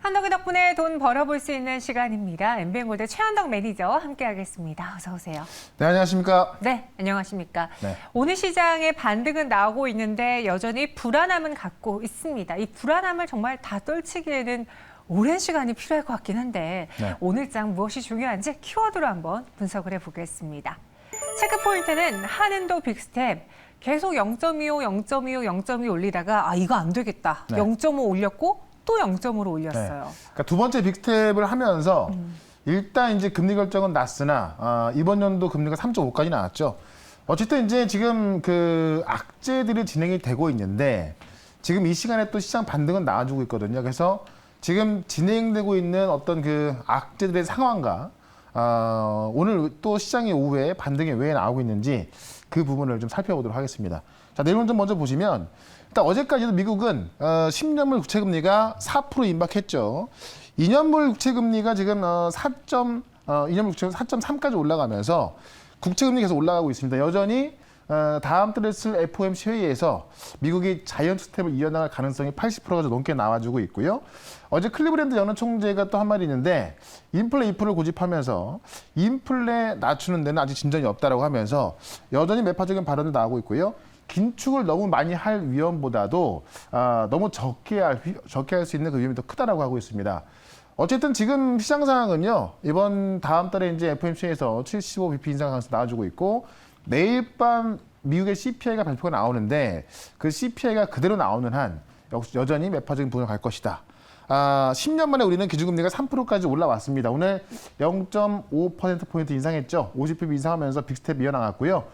한덕이 덕분에 돈 벌어볼 수 있는 시간입니다. 엠비엔골드 최한덕 매니저 함께하겠습니다. 어서 오세요. 네, 안녕하십니까? 네, 안녕하십니까? 네. 오늘 시장의 반등은 나오고 있는데 여전히 불안함은 갖고 있습니다. 이 불안함을 정말 다 떨치기에는 오랜 시간이 필요할 것 같긴 한데 네. 오늘 장 무엇이 중요한지 키워드로 한번 분석을 해보겠습니다. 체크 포인트는 한은도 빅스텝. 계속 0.25, 0.25, 0.2 올리다가 이거 안 되겠다. 네. 0.5 올렸고 또 0.5로 올렸어요. 그러니까 두 번째 빅스텝을 하면서 일단 이제 금리 결정은 났으나 이번 연도 금리가 3.5까지 나왔죠. 어쨌든 이제 지금 그 악재들이 진행이 되고 있는데 지금 이 시간에 또 시장 반등은 나와주고 있거든요. 그래서 지금 진행되고 있는 어떤 그 악재들의 상황과 오늘 또 시장이 오후에 반등이 왜 나오고 있는지 그 부분을 좀 살펴보도록 하겠습니다. 자, 내용을 좀 먼저 보시면 일단 어제까지도 미국은 10년물 국채금리가 4% 임박했죠. 2년물 국채금리가 지금 2년물 국채금리 4.3까지 올라가면서 국채금리 계속 올라가고 있습니다. 여전히 다음 달에 있을 FOMC 회의에서 미국이 자이언트 스텝을 이어나갈 가능성이 80%가 좀 넘게 나와주고 있고요. 어제 클리브랜드 연은 총재가 또 한 말이 있는데 인플레 2%를 고집하면서 인플레 낮추는 데는 아직 진전이 없다라고 하면서 여전히 매파적인 발언도 나오고 있고요. 긴축을 너무 많이 할 위험보다도 너무 적게 할 수 있는 그 위험이 더 크다라고 하고 있습니다. 어쨌든 지금 시장 상황은요. 이번 다음 달에 이제 FOMC에서 75bp 인상 가능성 나와주고 있고 내일 밤 미국의 CPI가 발표가 나오는데 그 CPI가 그대로 나오는 한 여전히 매파적인 부분을 갈 것이다. 10년 만에 우리는 기준금리가 3%까지 올라왔습니다. 오늘 0.5%포인트 인상했죠. 50bp 인상하면서 빅스텝 이어나갔고요.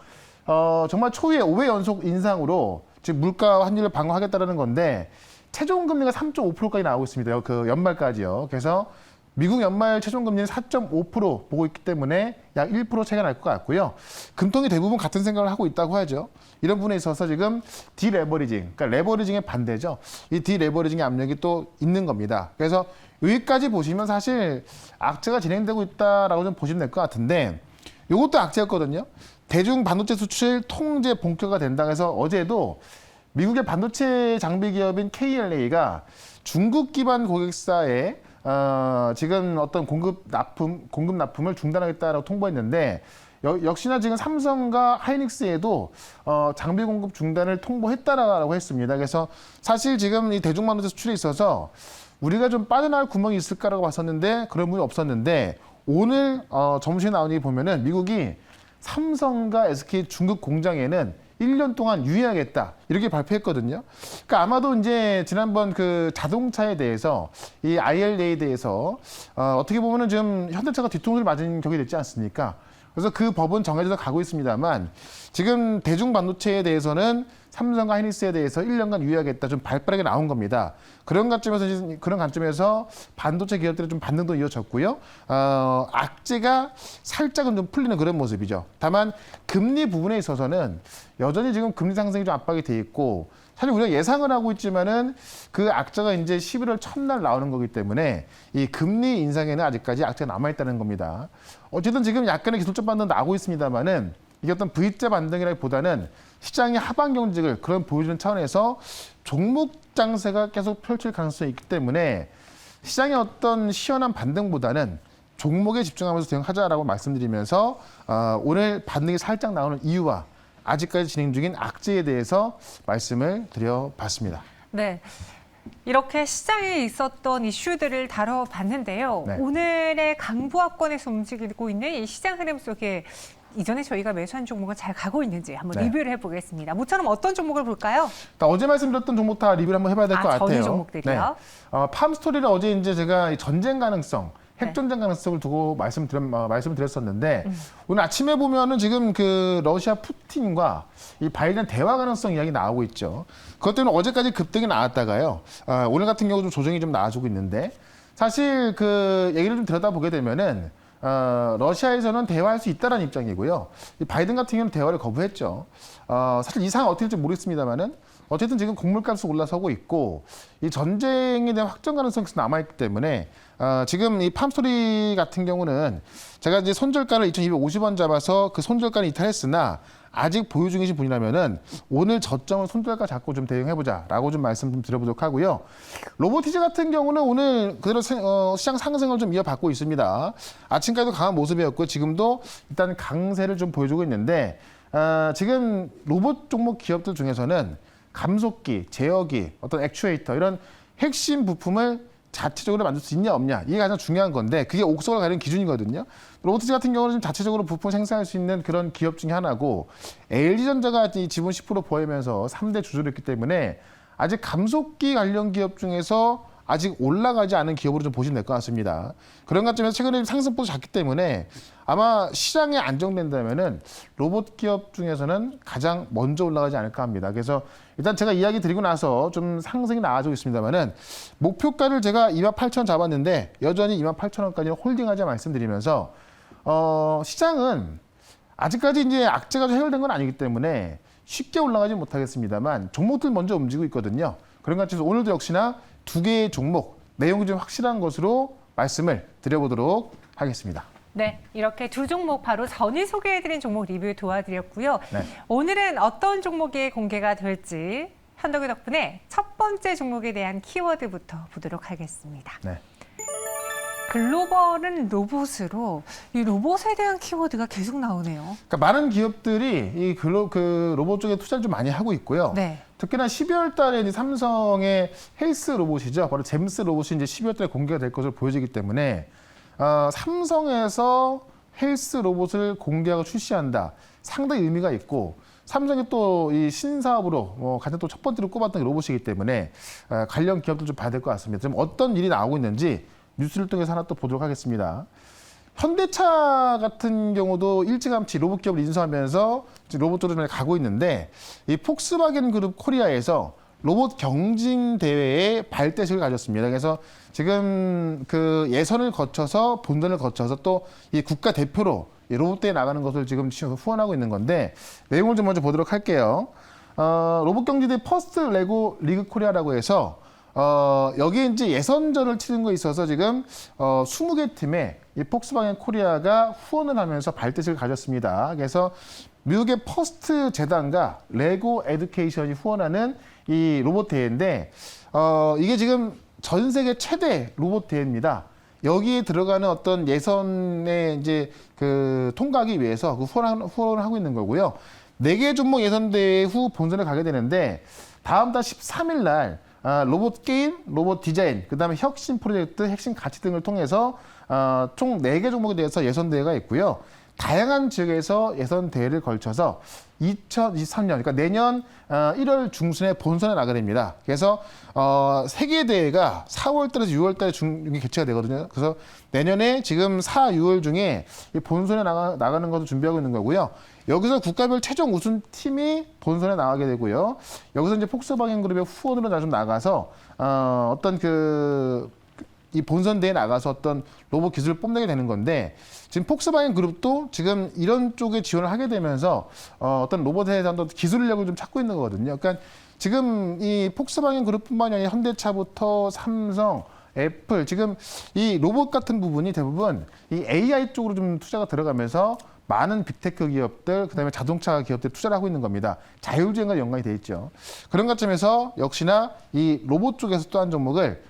정말 초유의 5회 연속 인상으로 지금 물가 환율을 방어하겠다는 건데 최종 금리가 3.5%까지 나오고 있습니다. 그 연말까지요. 그래서 미국 연말 최종 금리는 4.5% 보고 있기 때문에 약 1% 차이가 날 것 같고요. 금통이 대부분 같은 생각을 하고 있다고 하죠. 이런 부분에 있어서 지금 디레버리징, 그러니까 레버리징의 반대죠. 이 디레버리징의 압력이 또 있는 겁니다. 그래서 여기까지 보시면 사실 악재가 진행되고 있다라고 좀 보시면 될 것 같은데 이것도 악재였거든요. 대중 반도체 수출 통제 본격화가 된다 해서 어제도 미국의 반도체 장비 기업인 KLA가 중국 기반 고객사에 지금 어떤 공급 납품을 중단하겠다라고 통보했는데 역시나 지금 삼성과 하이닉스에도 장비 공급 중단을 통보했다라고 했습니다. 그래서 사실 지금 이 대중 반도체 수출에 있어서 우리가 좀 빠져나갈 구멍이 있을까라고 봤었는데 그런 부분이 없었는데 오늘 점심에 나오는 게 보면은 미국이 삼성과 SK 중국 공장에는 1년 동안 유예하겠다 이렇게 발표했거든요. 그러니까 아마도 이제 지난번 그 자동차에 대해서 이 IRA에 대해서 어떻게 보면은 지금 현대차가 뒤통수를 맞은 격이 됐지 않습니까? 그래서 그 법은 정해져서 가고 있습니다만 지금 대중 반도체에 대해서는 삼성과 하이닉스에 대해서 1년간 유예하겠다 좀 발빠르게 나온 겁니다. 그런 관점에서 반도체 기업들의 좀 반등도 이어졌고요. 악재가 살짝은 좀 풀리는 그런 모습이죠. 다만 금리 부분에 있어서는 여전히 지금 금리 상승이 좀 압박이 돼 있고 사실 우리가 예상을 하고 있지만은 그 악재가 이제 11월 첫날 나오는 거기 때문에 이 금리 인상에는 아직까지 악재가 남아 있다는 겁니다. 어쨌든 지금 약간의 기술적 반등 나오고 있습니다만은 이게 어떤 V자 반등이라기보다는 시장의 하방 경직을 그런 보여주는 차원에서 종목 장세가 계속 펼칠 가능성이 있기 때문에 시장의 어떤 시원한 반등보다는 종목에 집중하면서 대응하자라고 말씀드리면서 오늘 반등이 살짝 나오는 이유와 아직까지 진행 중인 악재에 대해서 말씀을 드려봤습니다. 네. 이렇게 시장에 있었던 이슈들을 다뤄봤는데요. 네. 오늘의 강보합권에서 움직이고 있는 이 시장 흐름 속에 이전에 저희가 매수한 종목은 잘 가고 있는지 한번 네. 리뷰를 해보겠습니다. 모처럼 어떤 종목을 볼까요? 어제 말씀드렸던 종목 다 리뷰를 한번 해봐야 될 것 같아요. 전후 종목들이요? 네. 팜스토리를 어제 이제 제가 전쟁 가능성, 핵전쟁 가능성을 두고 말씀드렸었는데 오늘 아침에 보면은 지금 그 러시아 푸틴과 이 바이든 대화 가능성 이야기 나오고 있죠. 그것 때문에 어제까지 급등이 나왔다가요. 오늘 같은 경우 좀 조정이 좀 나와주고 있는데 사실 그 얘기를 좀 들여다보게 되면은 러시아에서는 대화할 수 있다는 입장이고요. 이 바이든 같은 경우는 대화를 거부했죠. 사실 이 상황 어떻게 될지 모르겠습니다만은 어쨌든 지금 곡물값이 올라서고 있고 이 전쟁에 대한 확정 가능성이 남아있기 때문에 지금 이 팜스토리 같은 경우는 제가 이제 손절가를 2,250원 잡아서 그 손절가는 이탈했으나 아직 보유 중이신 분이라면은 오늘 저점을 손절가 잡고 좀 대응해보자라고 좀 말씀 좀 드려보도록 하고요. 로보티즈 같은 경우는 오늘 그대로 시장 상승을 좀 이어받고 있습니다. 아침까지도 강한 모습이었고 지금도 일단 강세를 좀 보여주고 있는데 지금 로봇 종목 기업들 중에서는 감속기, 제어기, 어떤 액추에이터 이런 핵심 부품을 자체적으로 만들 수 있냐 없냐 이게 가장 중요한 건데 그게 옥석을 가리는 기준이거든요. 로보티즈 같은 경우는 좀 자체적으로 부품 생산할 수 있는 그런 기업 중에 하나고 LG전자가 이 지분 10% 보이면서 3대 주주를 했기 때문에 아직 감속기 관련 기업 중에서 아직 올라가지 않은 기업으로 좀 보시면 될 것 같습니다. 그런 관점에서 최근에 상승폭이 작기 때문에 아마 시장이 안정된다면은 로봇 기업 중에서는 가장 먼저 올라가지 않을까 합니다. 그래서 일단 제가 이야기 드리고 나서 좀 상승이 나아지고 있습니다만은 목표가를 제가 28,000원 잡았는데 여전히 28,000원까지는 홀딩하자 말씀드리면서 시장은 아직까지 이제 악재가 해결된 건 아니기 때문에 쉽게 올라가지 못하겠습니다만 종목들 먼저 움직이고 있거든요. 그런 관점에서 오늘도 역시나 두 개의 종목 내용이 좀 확실한 것으로 말씀을 드려보도록 하겠습니다. 네, 이렇게 두 종목 바로 전일 소개해드린 종목 리뷰 도와드렸고요. 네. 오늘은 어떤 종목이 공개가 될지 현덕이 덕분에 첫 번째 종목에 대한 키워드부터 보도록 하겠습니다. 네. 글로벌은 로봇으로 이 로봇에 대한 키워드가 계속 나오네요. 그러니까 많은 기업들이 이 로봇 쪽에 투자를 좀 많이 하고 있고요. 네. 특히나 12월 달에 이제 삼성의 헬스 로봇이죠. 바로 잼스 로봇이 이제 12월 달에 공개가 될 것으로 보여지기 때문에 삼성에서 헬스 로봇을 공개하고 출시한다. 상당히 의미가 있고 삼성이 또 이 신사업으로 가장 또 첫 번째로 꼽았던 로봇이기 때문에 관련 기업들 좀 봐야 될 것 같습니다. 지금 어떤 일이 나오고 있는지 뉴스를 통해서 하나 또 보도록 하겠습니다. 현대차 같은 경우도 일찌감치 로봇 기업을 인수하면서 로봇 쪽으로 가고 있는데 이 폭스바겐 그룹 코리아에서 로봇 경진 대회에 발대식을 가졌습니다. 그래서 지금 그 예선을 거쳐서 본선을 거쳐서 또 이 국가 대표로 이 로봇 대회 나가는 것을 지금 후원하고 있는 건데 내용을 좀 먼저 보도록 할게요. 로봇 경진대 퍼스트 레고 리그 코리아라고 해서 여기에 이제 예선전을 치는 거에 있어서 지금 20개 팀에 이 폭스바겐 코리아가 후원을 하면서 발대식을 가졌습니다. 그래서 미국의 퍼스트 재단과 레고 에듀케이션이 후원하는 이 로봇 대회인데 이게 지금 전 세계 최대 로봇 대회입니다. 여기에 들어가는 어떤 예선에 이제 그 통과하기 위해서 그 후원을 하고 있는 거고요. 4개 종목 예선 대회 후 본선에 가게 되는데 다음 달 13일 날 로봇 게임, 로봇 디자인, 그다음에 혁신 프로젝트, 핵심 가치 등을 통해서 총 4개 종목에 대해서 예선 대회가 있고요. 다양한 지역에서 예선 대회를 걸쳐서 2023년, 그러니까 내년 1월 중순에 본선에 나가게 됩니다. 그래서 세계 대회가 4월 달에서 6월 달에 중에 개최가 되거든요. 그래서 내년에 지금 4, 6월 중에 이 본선에 나가는 것을 준비하고 있는 거고요. 여기서 국가별 최종 우승팀이 본선에 나가게 되고요. 여기서 이제 폭스바겐 그룹의 후원으로 좀 나가서 어떤 이 본선 대회에 나가서 어떤 로봇 기술을 뽐내게 되는 건데 지금 폭스바겐 그룹도 지금 이런 쪽에 지원을 하게 되면서 어떤 로봇에 대한 기술력을 좀 찾고 있는 거거든요. 그러니까 지금 이 폭스바겐 그룹뿐만이 아니라 현대차부터 삼성, 애플 지금 이 로봇 같은 부분이 대부분 이 AI 쪽으로 좀 투자가 들어가면서 많은 빅테크 기업들, 그다음에 자동차 기업들이 투자를 하고 있는 겁니다. 자율주행과 연관이 돼 있죠. 그런 관점에서 역시나 이 로봇 쪽에서 또 한 종목을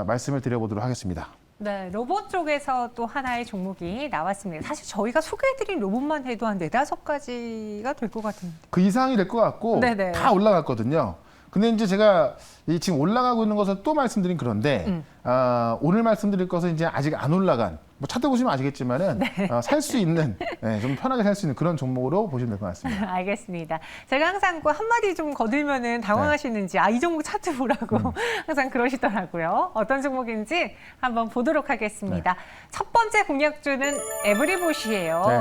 말씀을 드려보도록 하겠습니다. 네, 로봇 쪽에서 또 하나의 종목이 나왔습니다. 사실 저희가 소개해드린 로봇만 해도 한 4-5가지가 될 것 같은데. 그 이상이 될 것 같고 네네. 다 올라갔거든요. 근데 이제 제가 지금 올라가고 있는 것을 또 말씀드린 그런데 오늘 말씀드릴 것은 이제 아직 안 올라간 뭐 찾아보시면 아시겠지만은 살 수 있는 좀 편하게 살 수 있는 그런 종목으로 보시면 될 것 같습니다. 알겠습니다. 제가 항상 그 한마디 좀 거들면은 당황하시는지 이 종목 차트 보라고 항상 그러시더라고요. 어떤 종목인지 한번 보도록 하겠습니다. 첫 번째 공략주는 에브리봇이에요. 네.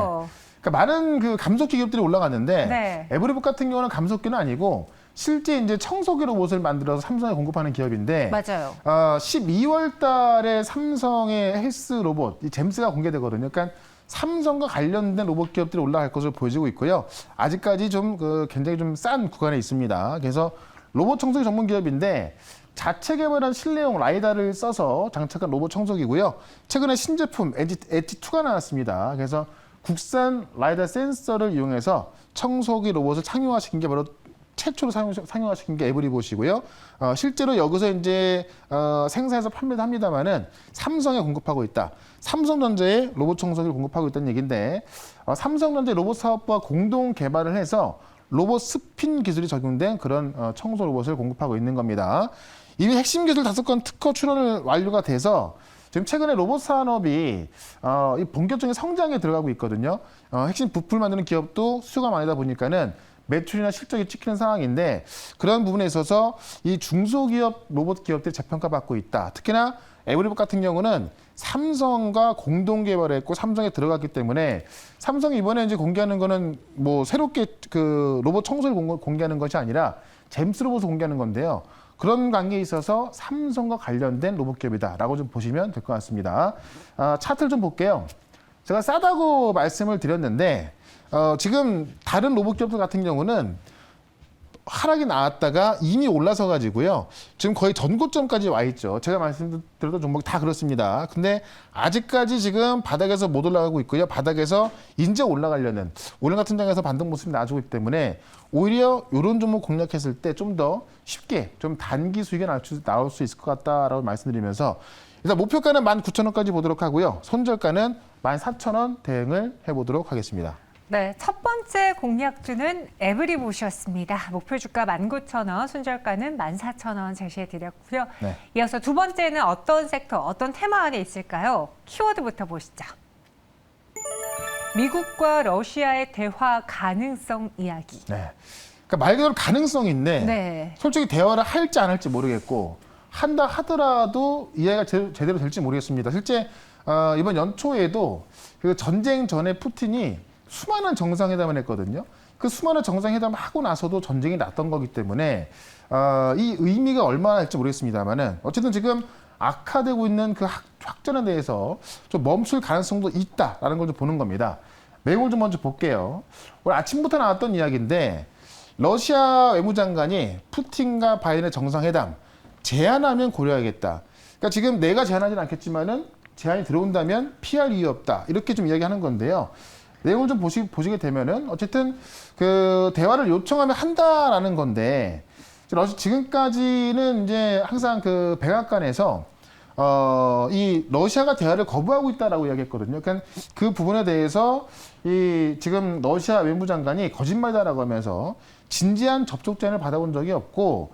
그러니까 많은 그 감속기 기업들이 올라갔는데 네. 에브리봇 같은 경우는 감속기는 아니고 실제 이제 청소기 로봇을 만들어서 삼성에 공급하는 기업인데 맞아요. 12월 달에 삼성의 헬스 로봇 이 잼스가 공개되거든요. 그러니까 삼성과 관련된 로봇 기업들이 올라갈 것으로 보여지고 있고요. 아직까지 좀 굉장히 좀 싼 구간에 있습니다. 그래서 로봇 청소기 전문 기업인데 자체 개발한 실내용 라이다를 써서 장착한 로봇 청소기고요. 최근에 신제품 엣지2가 나왔습니다. 그래서 국산 라이다 센서를 이용해서 청소기 로봇을 상용화시킨 게 바로 최초로 상용화시킨 게 에브리봇이고요. 실제로 여기서 이제 생산해서 판매도 합니다만은 삼성에 공급하고 있다. 삼성전자에 로봇 청소기를 공급하고 있다는 얘기인데 삼성전자 로봇 사업부와 공동 개발을 해서 로봇 스핀 기술이 적용된 그런 청소 로봇을 공급하고 있는 겁니다. 이미 핵심 기술 5건 특허 출원을 완료가 돼서 지금 최근에 로봇 산업이 본격적인 성장에 들어가고 있거든요. 핵심 부품을 만드는 기업도 수요가 많이다 보니까는 매출이나 실적이 찍히는 상황인데 그런 부분에 있어서 이 중소기업 로봇 기업들이 재평가받고 있다. 특히나 에브리봇 같은 경우는 삼성과 공동 개발했고 삼성에 들어갔기 때문에 삼성이 이번에 이제 공개하는 거는 뭐 새롭게 그 로봇 청소를 공개하는 것이 아니라 잼스 로봇을 공개하는 건데요. 그런 관계에 있어서 삼성과 관련된 로봇 기업이다라고 좀 보시면 될 것 같습니다. 차트를 좀 볼게요. 제가 싸다고 말씀을 드렸는데 지금 다른 로봇 기업들 같은 경우는 하락이 나왔다가 이미 올라서 가지고요. 지금 거의 전고점까지 와 있죠. 제가 말씀드렸던 종목이 다 그렇습니다. 근데 아직까지 지금 바닥에서 못 올라가고 있고요. 바닥에서 이제 올라가려는 오늘 같은 장에서 반등 모습이 나와주고 있기 때문에 오히려 이런 종목 공략했을 때 좀 더 쉽게 좀 단기 수익이 나올 수 있을 것 같다라고 말씀드리면서 일단 목표가는 19,000원까지 보도록 하고요. 손절가는 14,000원 대응을 해보도록 하겠습니다. 네, 첫 번째 공략주는 에브리봇이었습니다. 목표 주가 19,000원, 손절가는 14,000원 제시해드렸고요. 네. 이어서 두 번째는 어떤 섹터, 어떤 테마 안에 있을까요? 키워드부터 보시죠. 미국과 러시아의 대화 가능성 이야기. 네. 그러니까 말 그대로 가능성인데 네. 솔직히 대화를 할지 안 할지 모르겠고 한다 하더라도 이해가 제대로 될지 모르겠습니다. 실제 이번 연초에도 그 전쟁 전에 푸틴이 수많은 정상회담을 했거든요. 그 수많은 정상회담을 하고 나서도 전쟁이 났던 거기 때문에 이 의미가 얼마나 될지 모르겠습니다만은 어쨌든 지금 악화되고 있는 그 확전에 대해서 좀 멈출 가능성도 있다라는 걸 좀 보는 겁니다. 내용을 좀 먼저 볼게요. 오늘 아침부터 나왔던 이야기인데 러시아 외무장관이 푸틴과 바이든의 정상회담 제안하면 고려하겠다. 그러니까 지금 내가 제안하지는 않겠지만은 제안이 들어온다면 피할 이유 없다. 이렇게 좀 이야기하는 건데요. 내용을 좀 보시게 되면은 어쨌든 그 대화를 요청하면 한다라는 건데 지금까지는 이제 항상 그 백악관에서 이 러시아가 대화를 거부하고 있다라고 이야기했거든요. 그러니까 그 부분에 대해서 이 지금 러시아 외무장관이 거짓말이다라고 하면서 진지한 접촉 제안을 받아본 적이 없고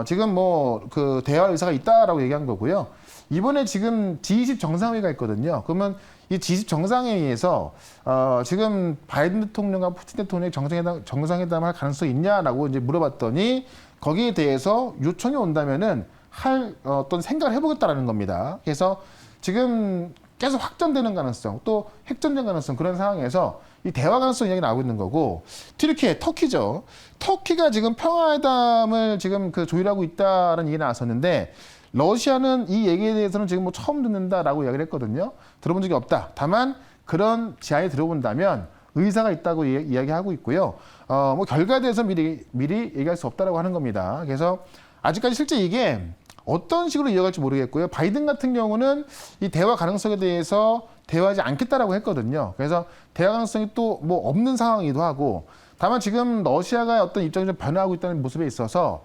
지금 뭐 그 대화 의사가 있다라고 얘기한 거고요. 이번에 지금 G20 정상회의가 있거든요. 그러면 이 G20 정상회의에서 지금 바이든 대통령과 푸틴 대통령이 정상회담할 가능성이 있냐라고 이제 물어봤더니 거기에 대해서 요청이 온다면은 할 어떤 생각을 해보겠다라는 겁니다. 그래서 지금 계속 확전되는 가능성, 또 핵전쟁 가능성 그런 상황에서 이 대화 가능성 이야기 나오고 있는 거고 터키죠. 터키가 지금 평화회담을 지금 그 조율하고 있다는 얘기 나왔었는데 러시아는 이 얘기에 대해서는 지금 뭐 처음 듣는다라고 이야기를 했거든요. 들어본 적이 없다. 다만 그런 제안이 들어본다면 의사가 있다고 이야기하고 있고요. 뭐 결과에 대해서 미리 얘기할 수 없다라고 하는 겁니다. 그래서 아직까지 실제 이게 어떤 식으로 이어갈지 모르겠고요. 바이든 같은 경우는 이 대화 가능성에 대해서 대화하지 않겠다라고 했거든요. 그래서 대화 가능성이 또 뭐 없는 상황이기도 하고 다만 지금 러시아가 어떤 입장이 좀 변화하고 있다는 모습에 있어서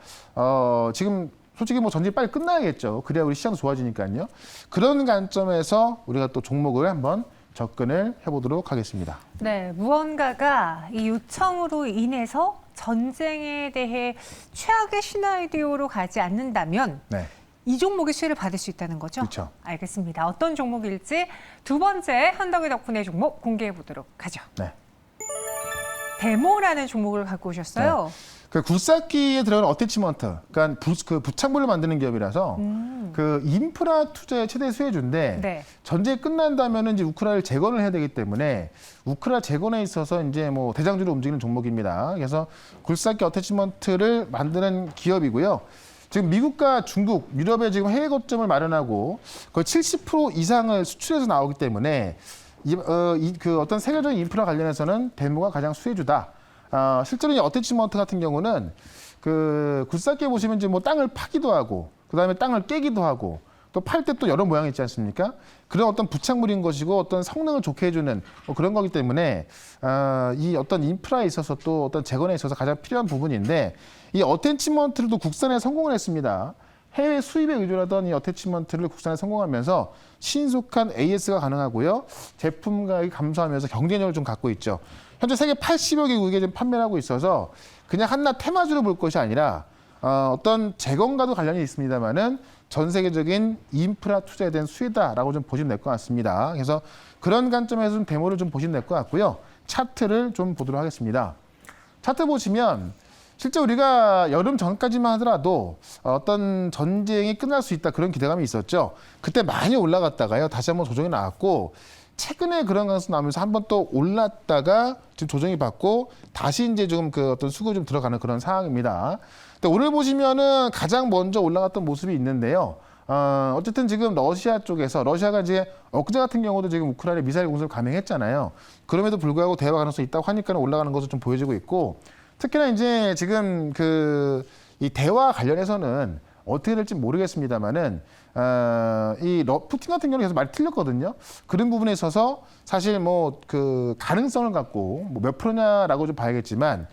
지금 솔직히 뭐 전쟁이 빨리 끝나야겠죠. 그래야 우리 시장도 좋아지니까요. 그런 관점에서 우리가 또 종목을 한번 접근을 해보도록 하겠습니다. 네, 무언가가 이 요청으로 인해서 전쟁에 대해 최악의 시나리오로 가지 않는다면 네. 이 종목의 수혜를 받을 수 있다는 거죠? 그렇죠. 알겠습니다. 어떤 종목일지 두 번째 현덕이 덕분에 종목 공개해 보도록 하죠. 네. 데모라는 종목을 갖고 오셨어요. 그 굴삭기에 들어가는 어태치먼트, 그러니까 그 부착물을 만드는 기업이라서 그 인프라 투자의 최대 수혜주인데 네. 전쟁이 끝난다면은 이제 우크라이나를 재건을 해야 되기 때문에 우크라이나 재건에 있어서 이제 뭐 대장주로 움직이는 종목입니다. 그래서 굴삭기 어태치먼트를 만드는 기업이고요. 지금 미국과 중국, 유럽에 지금 해외 거점을 마련하고 거의 70% 이상을 수출해서 나오기 때문에 그 어떤 세계적인 인프라 관련해서는 데모가 가장 수혜주다. 실제로 이 어태치먼트 같은 경우는 그 굴삭기에 보시면 이제 뭐 땅을 파기도 하고 그다음에 땅을 깨기도 하고 또 팔 때 또 여러 모양이 있지 않습니까? 그런 어떤 부착물인 것이고 어떤 성능을 좋게 해주는 뭐 그런 거기 때문에 이 어떤 인프라에 있어서 또 어떤 재건에 있어서 가장 필요한 부분인데 이 어태치먼트를 또 국산에 성공을 했습니다. 해외 수입에 의존하던 이 어태치먼트를 국산에 성공하면서 신속한 AS가 가능하고요. 제품 가격이 감소하면서 경쟁력을 좀 갖고 있죠. 현재 세계 80여 개국에 지금 판매를 하고 있어서 그냥 한낱 테마주로 볼 것이 아니라 어떤 재건과도 관련이 있습니다만은 전 세계적인 인프라 투자에 대한 수혜다라고 좀 보시면 될 것 같습니다. 그래서 그런 관점에서 좀 데모를 좀 보시면 될 것 같고요. 차트를 좀 보도록 하겠습니다. 차트 보시면 실제 우리가 여름 전까지만 하더라도 어떤 전쟁이 끝날 수 있다 그런 기대감이 있었죠. 그때 많이 올라갔다가요. 다시 한번 조정이 나왔고 최근에 그런 가능성이 나오면서 한번 또 올랐다가 지금 조정이 받고 다시 이제 좀 그 어떤 수급이 좀 들어가는 그런 상황입니다. 근데 오늘 보시면은 가장 먼저 올라갔던 모습이 있는데요. 어쨌든 지금 러시아 쪽에서 러시아가 이제 엊그제 같은 경우도 지금 우크라이나 미사일 공습을 감행했잖아요. 그럼에도 불구하고 대화 가능성이 있다고 하니까 올라가는 것을 좀 보여지고 있고 특히나 이제 지금 이 대화 관련해서는 어떻게 될지 모르겠습니다만은 푸틴 같은 경우는 계속 말이 틀렸거든요. 그런 부분에 있어서 사실 뭐 그 가능성을 갖고 뭐 몇 프로냐라고 좀 봐야겠지만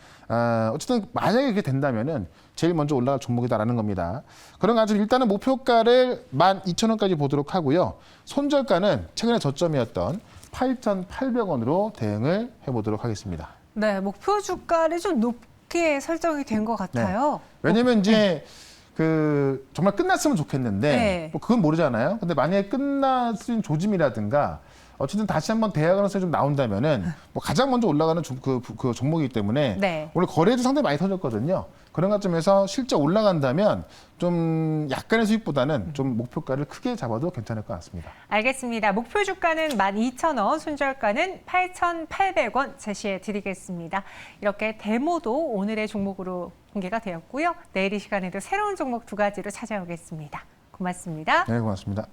어쨌든 만약에 그렇게 된다면은 제일 먼저 올라갈 종목이다라는 겁니다. 그런 관점 일단은 목표가를 12,000원까지 보도록 하고요. 손절가는 최근에 저점이었던 8,800원으로 대응을 해보도록 하겠습니다. 네, 목표 주가를 좀 높게 설정이 된 것 같아요. 왜냐면 이제 정말 끝났으면 좋겠는데 네. 뭐 그건 모르잖아요. 근데 만약에 끝났은 조짐이라든가 어쨌든 다시 한번 대화 가능성이 좀 나온다면은 뭐 가장 먼저 올라가는 그 종목이기 때문에 네. 오늘 거래도 상당히 많이 터졌거든요. 그런 관점에서 실제 올라간다면 좀 약간의 수익보다는 좀 목표가를 크게 잡아도 괜찮을 것 같습니다. 알겠습니다. 목표 주가는 12,000원, 손절가는 8,800원 제시해 드리겠습니다. 이렇게 데모도 오늘의 종목으로 공개가 되었고요. 내일 이 시간에도 새로운 종목 2가지로 찾아오겠습니다. 고맙습니다. 네, 고맙습니다.